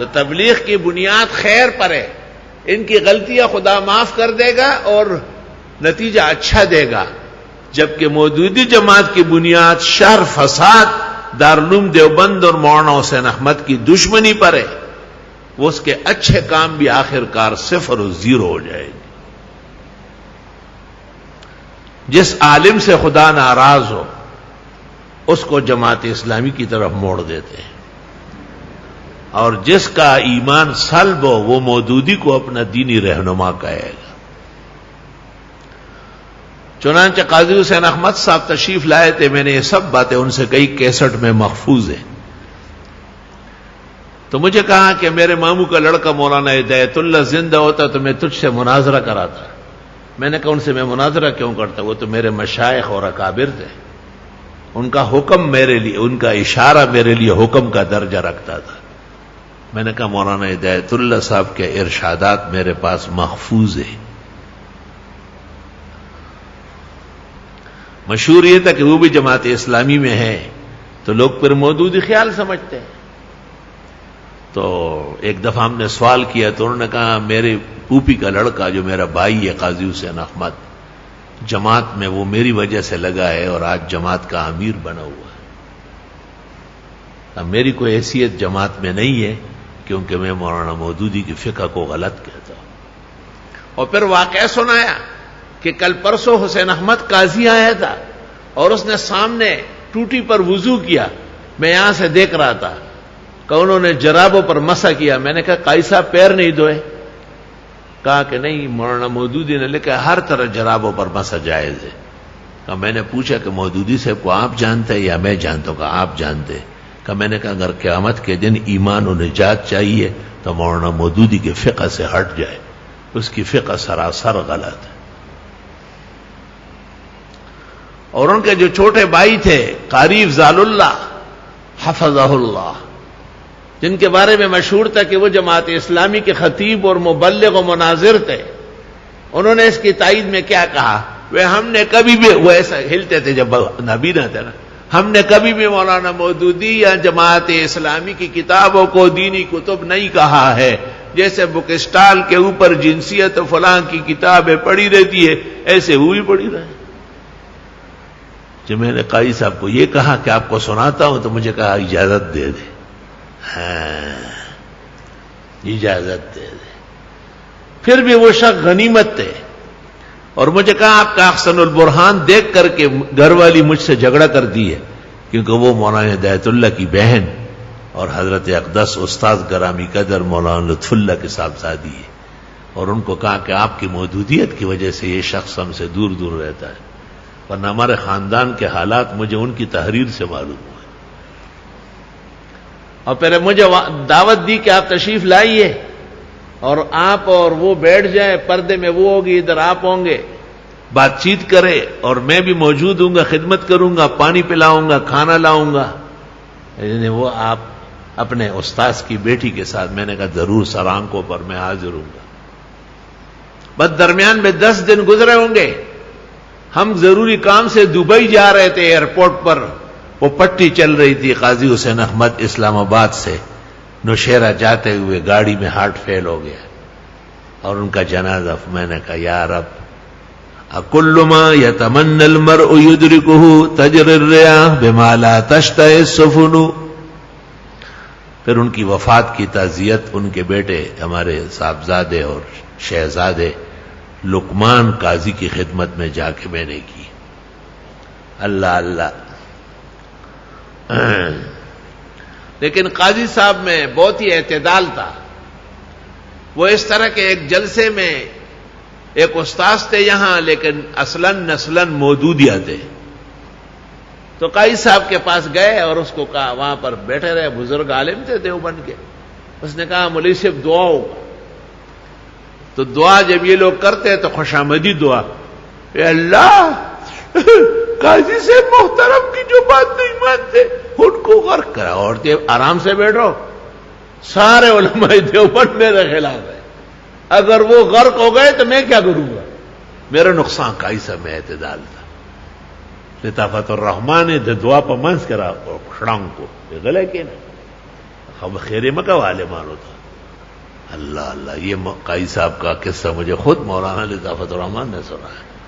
تو تبلیغ کی بنیاد خیر پر ہے، ان کی غلطیاں خدا معاف کر دے گا اور نتیجہ اچھا دے گا، جبکہ مودودی جماعت کی بنیاد شر، فساد، دارالعلوم دیوبند اور مولانا حسین احمد کی دشمنی پر ہے، وہ اس کے اچھے کام بھی آخر کار صفر و زیرو ہو جائے گی۔ جس عالم سے خدا ناراض ہو اس کو جماعت اسلامی کی طرف موڑ دیتے ہیں، اور جس کا ایمان سلب ہو وہ مودودی کو اپنا دینی رہنما کہے گا۔ چنانچہ قاضی حسین احمد صاحب تشریف لائے تھے، میں نے یہ سب باتیں ان سے کئی کیسٹ میں محفوظ ہیں، تو مجھے کہا کہ میرے ماموں کا لڑکا مولانا ہدایت اللہ زندہ ہوتا تو میں تجھ سے مناظرہ کراتا۔ میں نے کہا ان سے میں مناظرہ کیوں کرتا، وہ تو میرے مشائخ اور اکابر تھے، ان کا حکم میرے لیے، ان کا اشارہ میرے لیے حکم کا درجہ رکھتا تھا۔ میں نے کہا مولانا ہدایت اللہ صاحب کے ارشادات میرے پاس محفوظ ہیں۔ مشہور یہ تھا کہ وہ بھی جماعت اسلامی میں ہے تو لوگ پھر مودودی خیال سمجھتے ہیں۔ تو ایک دفعہ ہم نے سوال کیا تو انہوں نے کہا میرے پھوپھی کا لڑکا جو میرا بھائی ہے قاضی حسین احمد، جماعت میں وہ میری وجہ سے لگا ہے اور آج جماعت کا امیر بنا ہوا ہے۔ اب میری کوئی حیثیت جماعت میں نہیں ہے کیونکہ میں مولانا مودودی کی فقہ کو غلط کہتا ہوں۔ اور پھر واقعہ سنایا کہ کل پرسوں حسین احمد قاضی آیا تھا اور اس نے سامنے ٹوٹی پر وضو کیا، میں یہاں سے دیکھ رہا تھا کہ انہوں نے جرابوں پر مسح کیا۔ میں نے کہا قاضی صاحب پیر نہیں دھوئے؟ کہا کہ نہیں، مولانا مودودی نے لکھا ہر طرح جرابوں پر مسح جائز ہے۔ کہا میں نے پوچھا کہ مودودی صاحب کو آپ جانتے یا میں جانتا ہوں؟ کہا آپ جانتے۔ کہ میں نے کہا اگر قیامت کے دن ایمان و نجات چاہیے تو مولانا مودودی کے فقہ سے ہٹ جائے، اس کی فقہ سراسر غلط ہے۔ اور ان کے جو چھوٹے بھائی تھے قاری افضال اللہ حفظہ اللہ، جن کے بارے میں مشہور تھا کہ وہ جماعت اسلامی کے خطیب اور مبلغ و مناظر تھے، انہوں نے اس کی تائید میں کیا کہا، ہم نے کبھی بھی، وہ ایسا ہلتے تھے جب نبی نہ تھے نا، ہم نے کبھی بھی مولانا مودودی یا جماعت اسلامی کی کتابوں کو دینی کتب نہیں کہا ہے، جیسے بک اسٹال کے اوپر جنسیت و فلاں کی کتابیں پڑھی رہتی ہے ایسے وہ بھی پڑھی رہے۔ جب میں نے قاضی صاحب کو یہ کہا کہ آپ کو سناتا ہوں تو مجھے کہا اجازت دے دے۔ ہاں اجازت دے دے۔ پھر بھی وہ شخص غنیمت تھے اور مجھے کہا آپ کا احسن البرہان دیکھ کر کے گھر والی مجھ سے جھگڑا کر دی ہے، کیونکہ وہ مولانا ہدایت اللہ کی بہن اور حضرت اقدس استاد گرامی قدر مولانا لطف اللہ کے صاحبزادی ہے، اور ان کو کہا کہ آپ کی مودودیت کی وجہ سے یہ شخص ہم سے دور دور رہتا ہے، ورنہ ہمارے خاندان کے حالات مجھے ان کی تحریر سے معلوم ہوئے۔ اور پھر مجھے دعوت دی کہ آپ تشریف لائیے اور آپ اور وہ بیٹھ جائیں، پردے میں وہ ہوگی، ادھر آپ ہوں گے، بات چیت کرے اور میں بھی موجود ہوں گا، خدمت کروں گا، پانی پلاؤں گا، کھانا لاؤں گا، یعنی وہ آپ اپنے استاذ کی بیٹی کے ساتھ۔ میں نے کہا ضرور سر، آنکھوں پر میں حاضر ہوں گا۔ بس درمیان میں 10 دن گزرے ہوں گے، ہم ضروری کام سے دبئی جا رہے تھے، ایئرپورٹ پر وہ پٹی چل رہی تھی، قاضی حسین احمد اسلام آباد سے نوشہرہ جاتے ہوئے گاڑی میں ہارٹ فیل ہو گیا اور ان کا جنازہ۔ میں نے کہا یا رب، اکل ما یتمنى المرء یدرکہ تجری الریاح بما لا تشتہی السفن۔ پھر ان کی وفات کی تعزیت ان کے بیٹے ہمارے صاحبزادے اور شہزادے لقمان قاضی کی خدمت میں جا کے میں نے کی۔ اللہ اللہ۔ لیکن قاضی صاحب میں بہت ہی اعتدال تھا۔ وہ اس طرح کے ایک جلسے میں ایک استاذ تھے یہاں، لیکن اصلاً نسلاً مودودیہ تھے، تو قاضی صاحب کے پاس گئے اور اس کو کہا، وہاں پر بیٹھے رہے، بزرگ عالم تھے دیوبند کے، اس نے کہا مولوی صاحب دعا ہوگا۔ تو دعا جب یہ لوگ کرتے تو خوشامدی دعا، اے اللہ قاضی سے محترم کی جو بات نہیں مانتے ان کو غرق کرا۔ اور آرام سے بیٹھو، سارے علماء دیوبند میرے خلاف ہے، اگر وہ غرق ہو گئے تو میں کیا کروں گا؟ میرا نقصان قاضی صاحب میں اعتدال تھا۔ لطافت الرحمان دعا پر منس کرا شڑانگ کو گلے کے نا اب خیر مکہ والے مارو تھا. اللہ اللہ، یہ قائی صاحب کا قصہ مجھے خود مولانا لطافت الرحمان نے سنا ہے.